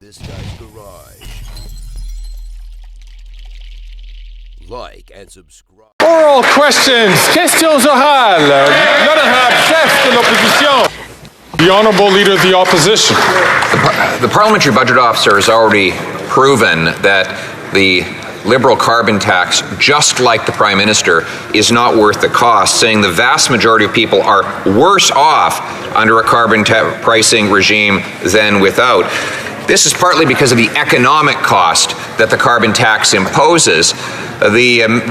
this guy's garage. Like and subscribe. Oral questions. Questions orales. L'honorable chef de l'opposition. The Honourable Leader of the Opposition. The Parliamentary Budget Officer has already proven that the Liberal carbon tax, just like the Prime Minister, is not worth the cost, saying the vast majority of people are worse off under a carbon pricing regime than without. This is partly because of the economic cost that the carbon tax imposes.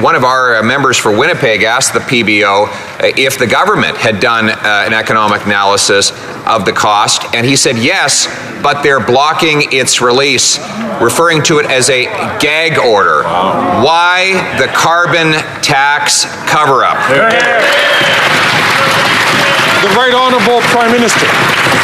One of our members for Winnipeg asked the PBO if the government had done an economic analysis of the cost, and he said yes, but they're blocking its release, referring to it as a gag order. Why the carbon tax cover-up? The Right Honourable Prime Minister.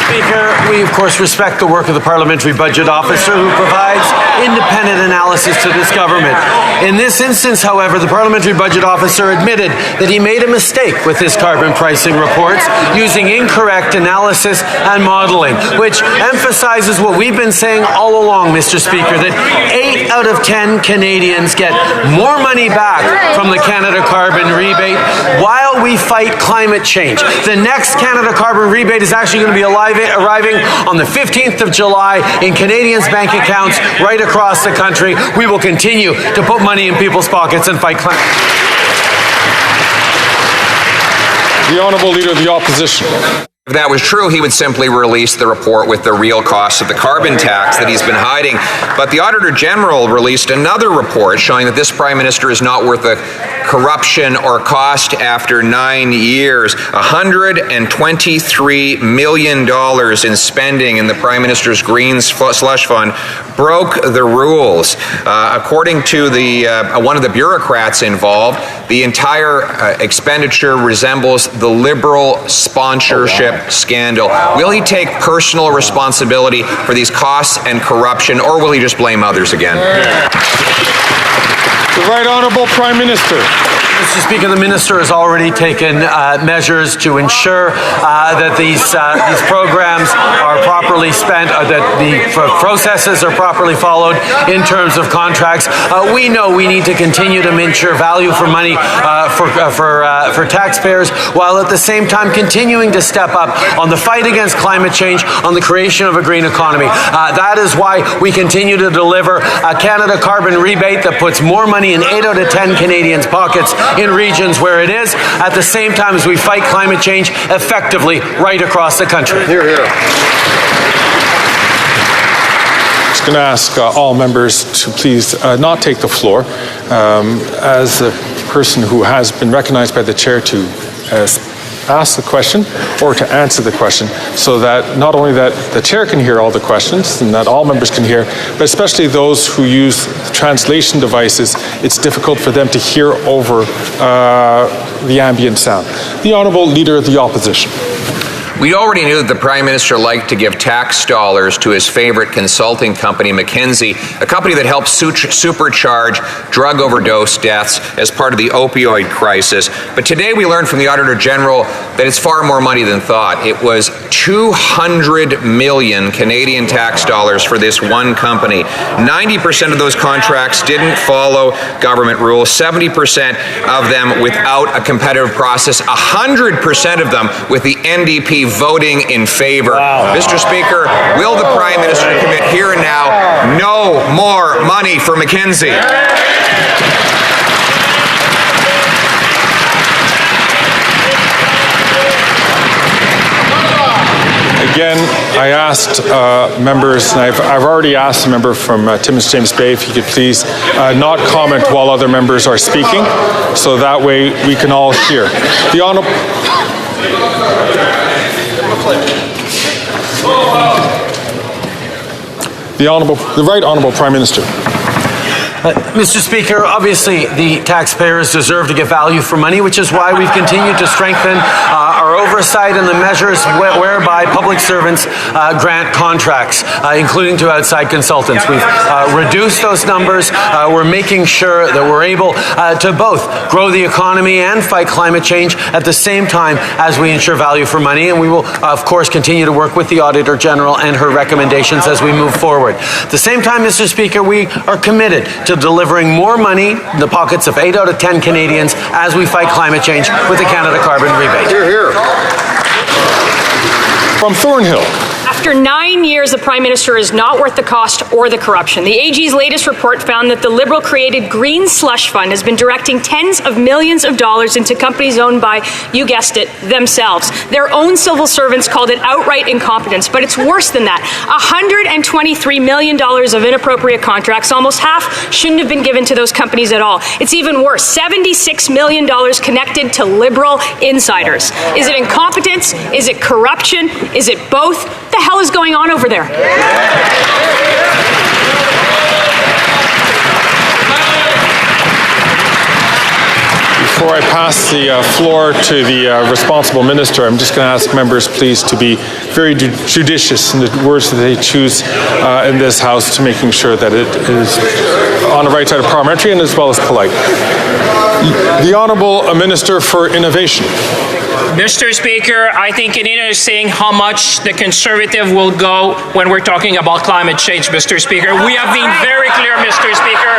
Speaker, we of course respect the work of the Parliamentary Budget Officer, who provides independent analysis to this government. In this instance, however, the Parliamentary Budget Officer admitted that he made a mistake with his carbon pricing reports, using incorrect analysis and modelling, which emphasises what we've been saying all along, Mr. Speaker, that 8 out of 10 Canadians get more money back from the Canada Carbon Rebate while we fight climate change. The next Canada Carbon Rebate is actually going to be arriving on the 15th of July in Canadians' bank accounts right across the country. We will continue to put money in people's pockets and fight climate. The Honourable Leader of the Opposition. If that was true, he would simply release the report with the real cost of the carbon tax that he's been hiding. But the Auditor General released another report showing that this Prime Minister is not worth the corruption or cost after 9 years. $123 million in spending in the Prime Minister's Green Slush Fund broke the rules. According to one of the bureaucrats involved, the entire expenditure resembles the Liberal sponsorship scandal. Will he take personal responsibility for these costs and corruption, or will he just blame others again? The Right Honourable Prime Minister. Mr. Speaker, the Minister has already taken measures to ensure that these programs are properly spent, that the processes are properly followed in terms of contracts. We know we need to continue to ensure value for money for taxpayers, while at the same time continuing to step up on the fight against climate change, on the creation of a green economy. That is why we continue to deliver a Canada Carbon Rebate that puts more money in 8 out of 10 Canadians' pockets in regions where it is, at the same time as we fight climate change effectively right across the country. Hear, hear. Just going to ask all members to please not take the floor. As a person who has been recognized by the chair to ask the question or to answer the question, so that not only that the chair can hear all the questions and that all members can hear, but especially those who use translation devices, it's difficult for them to hear over the ambient sound. The Honourable Leader of the Opposition. We already knew that the Prime Minister liked to give tax dollars to his favourite consulting company, McKinsey, a company that helps supercharge drug overdose deaths as part of the opioid crisis. But today we learned from the Auditor General that it's far more money than thought. It was 200 million Canadian tax dollars for this one company. 90% of those contracts didn't follow government rules, 70% of them without a competitive process, 100% of them with the NDP voting in favor. Wow. Mr. Speaker, will the Prime Minister commit here and now no more money for McKinsey? Again, I asked members, and I've already asked a member from Timmins James Bay if he could please not comment while other members are speaking, so that way we can all hear. The Honourable... The Right Honourable Prime Minister. Mr. Speaker, obviously the taxpayers deserve to get value for money, which is why we've continued to strengthen our our oversight and the measures whereby public servants grant contracts, including to outside consultants. We've reduced those numbers. We're making sure that we're able to both grow the economy and fight climate change at the same time as we ensure value for money. And we will, of course, continue to work with the Auditor General and her recommendations as we move forward. At the same time, Mr. Speaker, we are committed to delivering more money in the pockets of 8 out of 10 Canadians as we fight climate change with the Canada Carbon Rebate. Hear, hear. From Thornhill. After 9 years, the Prime Minister is not worth the cost or the corruption. The AG's latest report found that the Liberal-created Green Slush Fund has been directing tens of millions of dollars into companies owned by, you guessed it, themselves. Their own civil servants called it outright incompetence, but it's worse than that. $123 million of inappropriate contracts, almost half, shouldn't have been given to those companies at all. It's even worse, $76 million connected to Liberal insiders. Is it incompetence? Is it corruption? Is it both? What the hell is going on over there? Before I pass the floor to the responsible minister, I'm just going to ask members, please, to be very judicious in the words that they choose in this House, to making sure that it is on the right side of parliamentary and as well as polite. The Honourable Minister for Innovation. Mr. Speaker, I think Canada is saying how much the Conservative will go when we're talking about climate change, Mr. Speaker. We have been very clear, Mr. Speaker.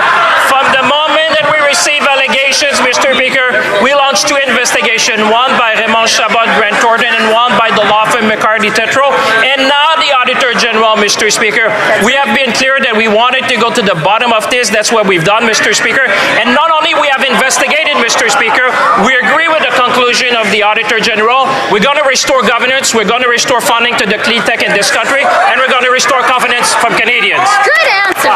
From the moment that we receive allegations, Mr. Speaker, we launched 2 investigations, one by Raymond Chabot, Grant Thornton, and one by the law firm McCarthy Tetro, and now the Auditor General, Mr. Speaker. We have been clear that we wanted to go to the bottom of this. That's what we've done, Mr. Speaker. And not only we have investigated, Mr. Speaker, we agree with the conclusion of the Auditor General. We're going to restore governance, we're going to restore funding to the clean tech in this country, and we're going to restore confidence from Canadians. Good answer.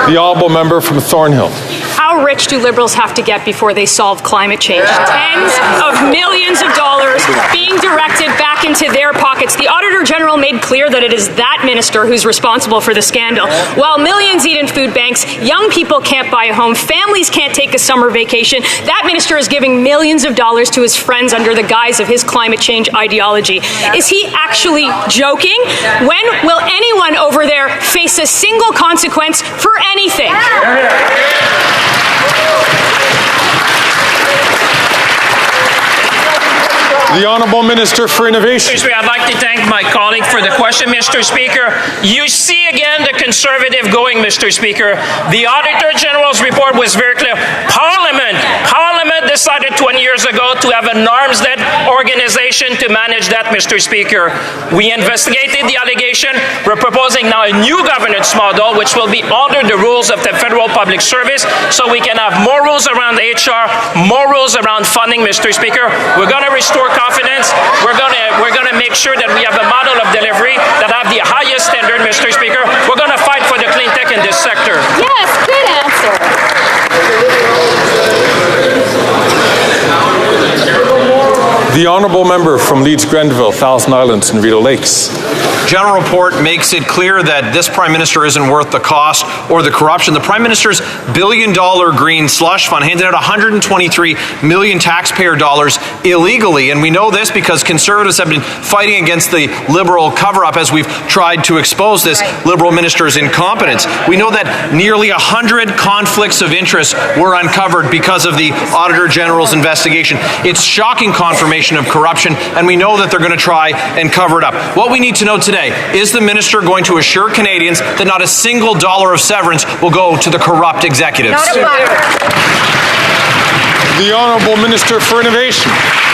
The Honourable Member from Thornhill. How rich do Liberals have to get before they solve climate change? Tens of millions of dollars being directed back into their pockets. The Auditor General made clear that it is that minister who's responsible for the scandal. While millions eat in food banks, young people can't buy a home, families can't take a summer vacation, that minister is giving millions of dollars to his friends under the guise of his climate change ideology. Is he actually joking? When will anyone over there face a single consequence for anything? The Honourable Minister for Innovation. Mr. Speaker, I'd like to thank my colleague for the question, Mr. Speaker. You see again the Conservative going, Mr. Speaker. The Auditor General's report was very clear. Parliament decided 20 years ago to have an arm's-length organization to manage that, Mr. Speaker. We investigated the allegation. We're proposing now a new governance model which will be under the rules of the Federal Public Service, so we can have more rules around HR, more rules around funding, Mr. Speaker. We're going to restore confidence. We're going to make sure that we have a model of delivery that have the highest standard, Mr. Speaker. We're going to fight for the clean tech in this sector. Yes, good answer. The Honourable Member from Leeds Grenville, Thousand Islands and Rideau Lakes. General report makes it clear that this Prime Minister isn't worth the cost or the corruption. The Prime Minister's billion-dollar green slush fund handed out $123 million taxpayer dollars illegally, and we know this because Conservatives have been fighting against the Liberal cover-up as we've tried to expose this Liberal minister's incompetence. We know that nearly 100 conflicts of interest were uncovered because of the Auditor General's investigation. It's shocking confirmation of corruption, and we know that they're going to try and cover it up. What we need to know today, is the minister going to assure Canadians that not a single dollar of severance will go to the corrupt executives? The Honourable Minister for Innovation.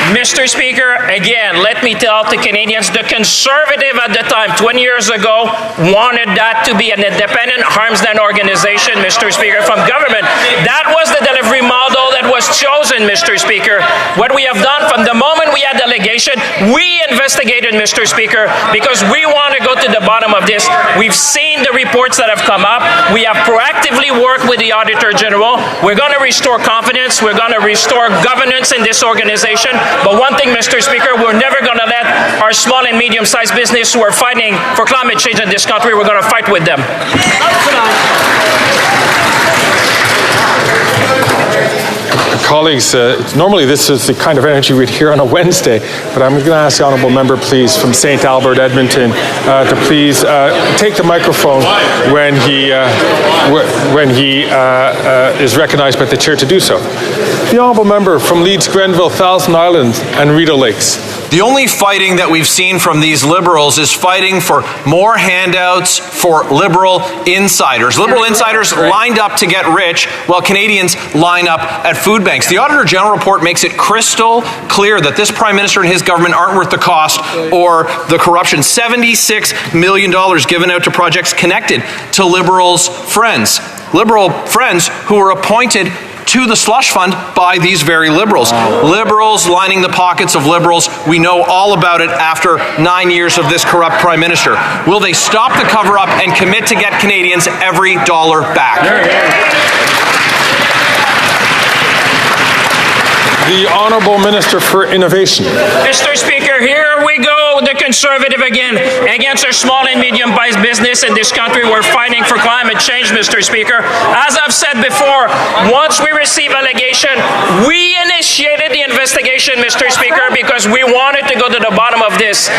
Mr. Speaker, again, let me tell the Canadians, the Conservative at the time, 20 years ago, wanted that to be an independent arm's-length organization, Mr. Speaker, from government. That was the delivery model that was chosen, Mr. Speaker. What we have done from the moment we had delegation, we investigated, Mr. Speaker, because we want to go to the bottom of this. We've seen the reports that have come up. We have proactively worked with the Auditor General. We're going to restore confidence. We're going to restore governance in this organization. But one thing, Mr. Speaker, we're never going to let our small and medium-sized business who are fighting for climate change in this country, we're going to fight with them. Colleagues, normally this is the kind of energy we'd hear on a Wednesday, but I'm going to ask the honourable member, please, from St. Albert, Edmonton, to please take the microphone when he is recognised by the chair to do so. The honourable member from Leeds, Grenville, Thousand Islands, and Rideau Lakes. The only fighting that we've seen from these Liberals is fighting for more handouts for Liberal insiders. Liberal insiders lined up to get rich while Canadians line up at food banks. The Auditor General report makes it crystal clear that this Prime Minister and his government aren't worth the cost or the corruption. $76 million given out to projects connected to Liberals' friends. Liberal friends who were appointed to the slush fund by these very Liberals. Liberals lining the pockets of Liberals. We know all about it after 9 years of this corrupt Prime Minister. Will they stop the cover-up and commit to get Canadians every dollar back? The Honourable Minister for Innovation. Mr. Speaker, here we go, the Conservative again, against our small and medium-sized business in this country. We're fighting for climate change, Mr. Speaker. As I've said before, once we receive allegation, we initiated the investigation, Mr. Speaker, because we wanted to go to the bottom of this.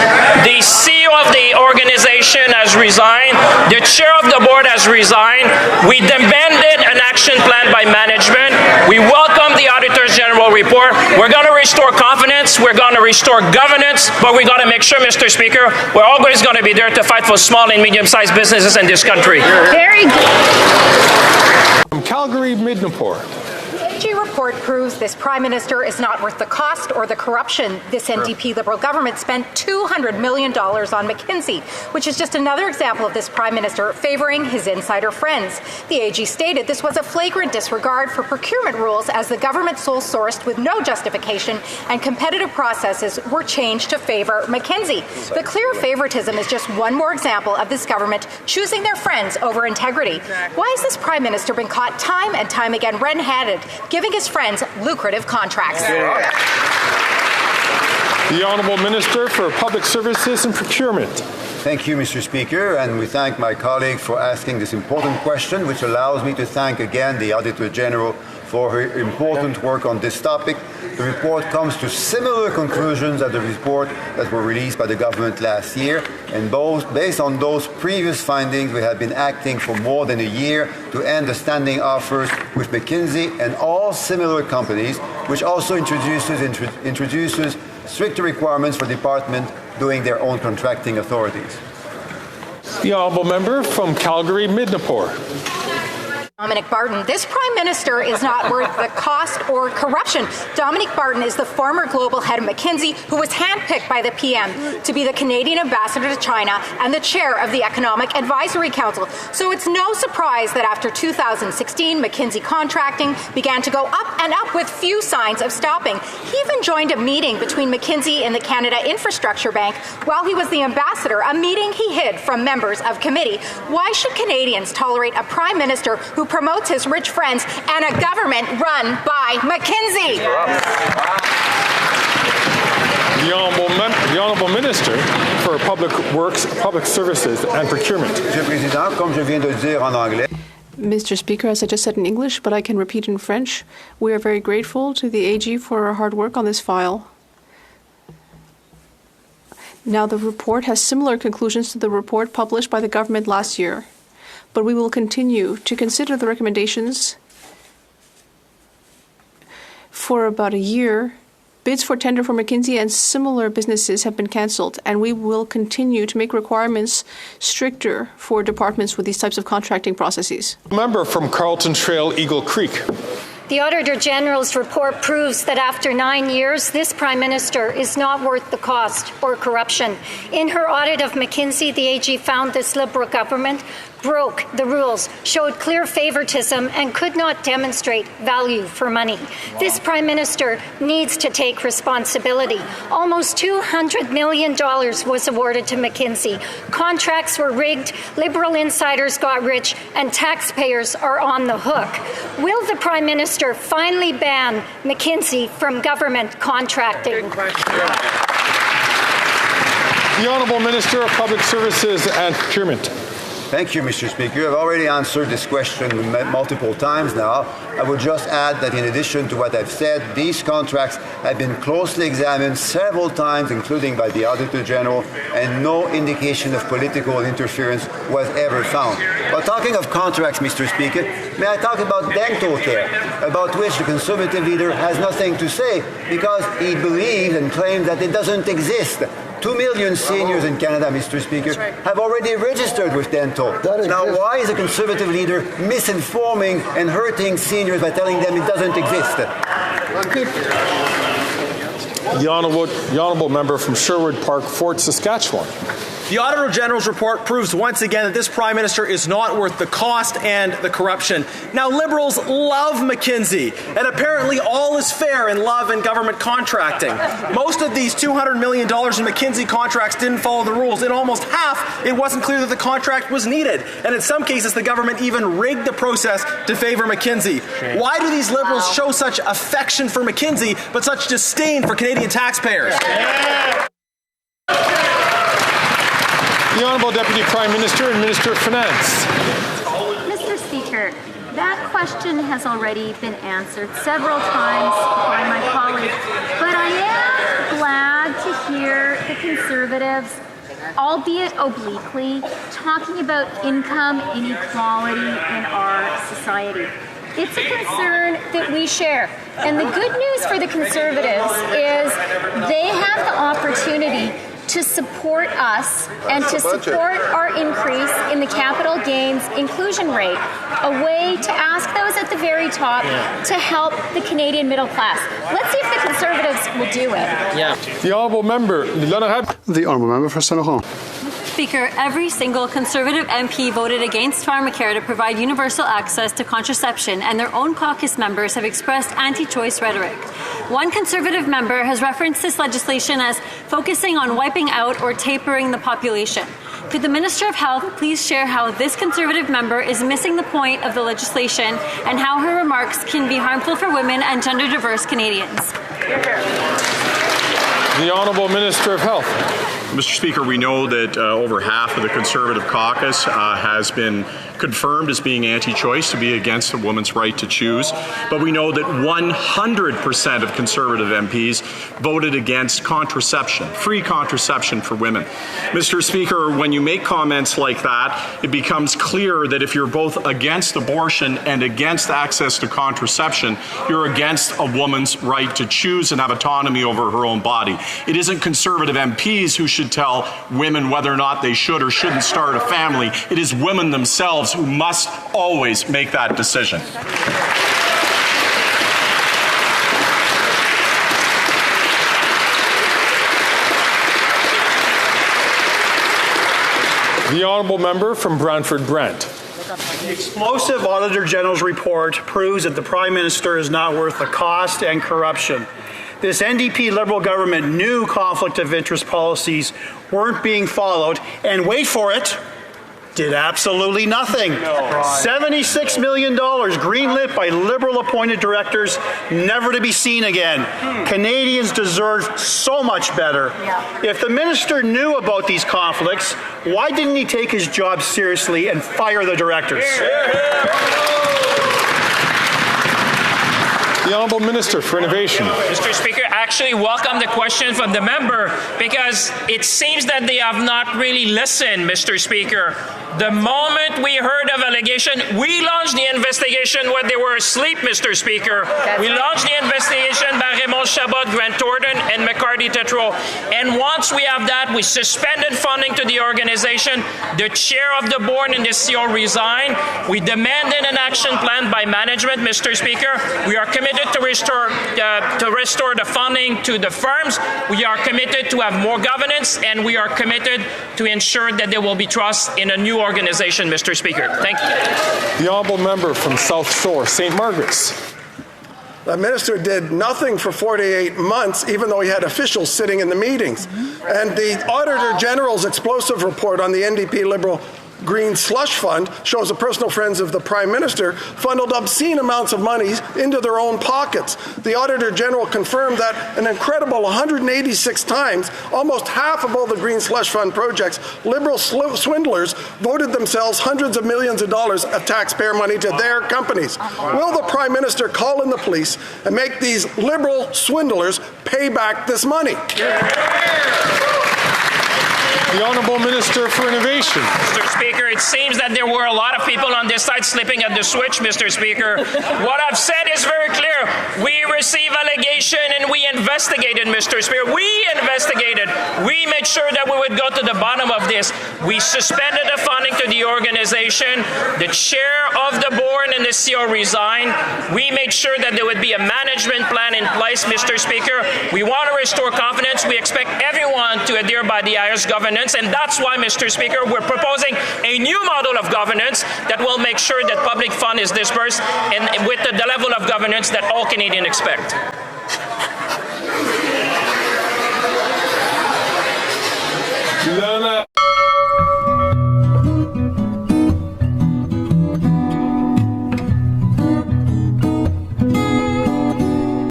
The CEO of the organization has resigned. The chair of the board has resigned. We demanded an action plan by management. We welcome the Auditor General report. We're going to restore confidence, we're going to restore governance, but we're going to make sure, Mr. Speaker, we're always going to be there to fight for small and medium-sized businesses in this country. Very good. From Calgary, Midnapore. The AG report proves this Prime Minister is not worth the cost or the corruption. This NDP Liberal government spent $200 million on McKinsey, which is just another example of this Prime Minister favouring his insider friends. The AG stated this was a flagrant disregard for procurement rules as the government sole sourced with no justification and competitive processes were changed to favour McKinsey. The clear favouritism is just one more example of this government choosing their friends over integrity. Why has this Prime Minister been caught time and time again red-handed, giving his friends lucrative contracts? The Honourable Minister for Public Services and Procurement. Thank you, Mr. Speaker, and we thank my colleague for asking this important question, which allows me to thank again the Auditor General for her important work on this topic. The report comes to similar conclusions as the report that were released by the government last year, and both based on those previous findings, we have been acting for more than a year to end the standing offers with McKinsey and all similar companies, which also introduces stricter requirements for departments doing their own contracting authorities. The Honourable Member from Calgary, Midnapore. Dominic Barton. This Prime Minister is not worth the cost or corruption. Dominic Barton is the former global head of McKinsey who was handpicked by the PM to be the Canadian ambassador to China and the chair of the Economic Advisory Council. So it's no surprise that after 2016, McKinsey contracting began to go up and up with few signs of stopping. He even joined a meeting between McKinsey and the Canada Infrastructure Bank while he was the ambassador, a meeting he hid from members of committee. Why should Canadians tolerate a Prime Minister who promotes his rich friends and a government run by McKinsey? The Honourable Minister for Public Works, Public Services and Procurement. Monsieur le Président, comme je viens de le dire en anglais. Mr. Speaker, as I just said in English, but I can repeat in French, we are very grateful to the AG for her hard work on this file. Now, the report has similar conclusions to the report published by the government last year, but we will continue to consider the recommendations. For about a year, bids for tender for McKinsey and similar businesses have been cancelled, and we will continue to make requirements stricter for departments with these types of contracting processes. Member from Carlton Trail, Eagle Creek. The Auditor General's report proves that after 9 years, this Prime Minister is not worth the cost or corruption. In her audit of McKinsey, the AG found this Liberal government broke the rules, showed clear favoritism, and could not demonstrate value for money. This Prime Minister needs to take responsibility. Almost $200 million was awarded to McKinsey. Contracts were rigged, Liberal insiders got rich, and taxpayers are on the hook. Will the Prime Minister finally ban McKinsey from government contracting? The Honourable Minister of Public Services and Procurement. Thank you, Mr. Speaker. I've already answered this question multiple times now. I would just add that in addition to what I've said, these contracts have been closely examined several times, including by the Auditor General, and no indication of political interference was ever found. But talking of contracts, Mr. Speaker, may I talk about dental care, about which the Conservative leader has nothing to say because he believes and claims that it doesn't exist. 2 million seniors in Canada, Mr. Speaker, have already registered with dental. Now, why is the Conservative leader misinforming and hurting seniors by telling them it doesn't exist? The honourable member from Sherwood Park, Fort Saskatchewan. The Auditor General's report proves once again that this Prime Minister is not worth the cost and the corruption. Now, Liberals love McKinsey, and apparently all is fair in love and government contracting. Most of these $200 million in McKinsey contracts didn't follow the rules. In almost half, it wasn't clear that the contract was needed. And in some cases, the government even rigged the process to favour McKinsey. Why do these Liberals show such affection for McKinsey, but such disdain for Canadian taxpayers? The Honourable Deputy Prime Minister and Minister of Finance. Mr. Speaker, that question has already been answered several times by my colleague, but I am glad to hear the Conservatives, albeit obliquely, talking about income inequality in our society. It's a concern that we share. And the good news for the Conservatives is they have the opportunity to support us and to support our increase in the capital gains inclusion rate, a way to ask those at the very top to help the Canadian middle class. Let's see if the Conservatives will do it. The Honourable Member, The Honourable Member for Saint-Laurent. Speaker, every single Conservative MP voted against pharmacare to provide universal access to contraception, and their own caucus members have expressed anti-choice rhetoric. One Conservative member has referenced this legislation as focusing on wiping out or tapering the population. Could the Minister of Health please share how this Conservative member is missing the point of the legislation and how her remarks can be harmful for women and gender-diverse Canadians? The Honourable Minister of Health. Mr. Speaker, we know that over half of the Conservative caucus has been confirmed as being anti-choice, to be against a woman's right to choose. But we know that 100% of Conservative MPs voted against contraception, free contraception for women. Mr. Speaker, when you make comments like that, it becomes clear that if you're both against abortion and against access to contraception, you're against a woman's right to choose and have autonomy over her own body. It isn't Conservative MPs who should tell women whether or not they should or shouldn't start a family. It is women themselves who must always make that decision. The Honourable Member from Brantford Brent. The explosive Auditor General's report proves that the Prime Minister is not worth the cost and corruption. This NDP Liberal government knew conflict of interest policies weren't being followed, and wait for it, did absolutely nothing. $76 million greenlit by Liberal-appointed directors, never to be seen again. Canadians deserve so much better. If the minister knew about these conflicts, why didn't he take his job seriously and fire the directors? The Honourable Minister for Innovation. Mr. Speaker, I actually welcome the question from the member because it seems that they have not really listened, Mr. Speaker. The moment we heard of allegation, we launched the investigation when they were asleep, Mr. Speaker. We launched the investigation by Raymond Chabot, Grant Thornton, and McCarty Tetreault. And once we have that, we suspended funding to the organization. The chair of the board and the CEO resigned. We demanded an action plan by management, Mr. Speaker. We are committed to restore the funding to the firms. We are committed to have more governance, and we are committed to ensure that there will be trust in a new organization, Mr. Speaker. Thank you. The Honourable Member from South Shore, St. Margaret's. The minister did nothing for 48 months, even though he had officials sitting in the meetings. And the Auditor General's explosive report on the NDP Liberal Green Slush Fund shows the personal friends of the Prime Minister funneled obscene amounts of money into their own pockets. The Auditor General confirmed that an incredible 186 times, almost half of all the Green Slush Fund projects, Liberal swindlers voted themselves hundreds of millions of dollars of taxpayer money to their companies. Will the Prime Minister call in the police and make these Liberal swindlers pay back this money? The Honourable Minister for Innovation. Mr. Speaker, it seems that there were a lot of people on this side slipping at the switch, Mr. Speaker. What I've said is very clear. We received allegation and we investigated, Mr. Speaker. We investigated. We made sure that we would go to the bottom of this. We suspended the funding to the organization. The chair of the board and the CEO resigned. We made sure that there would be a management plan in place, Mr. Speaker. We want to restore confidence. We expect everyone to adhere by the highest governance. And that's why, Mr. Speaker, we're proposing a new model of governance that will make sure that public fund is dispersed and with the level of governance that all Canadians expect.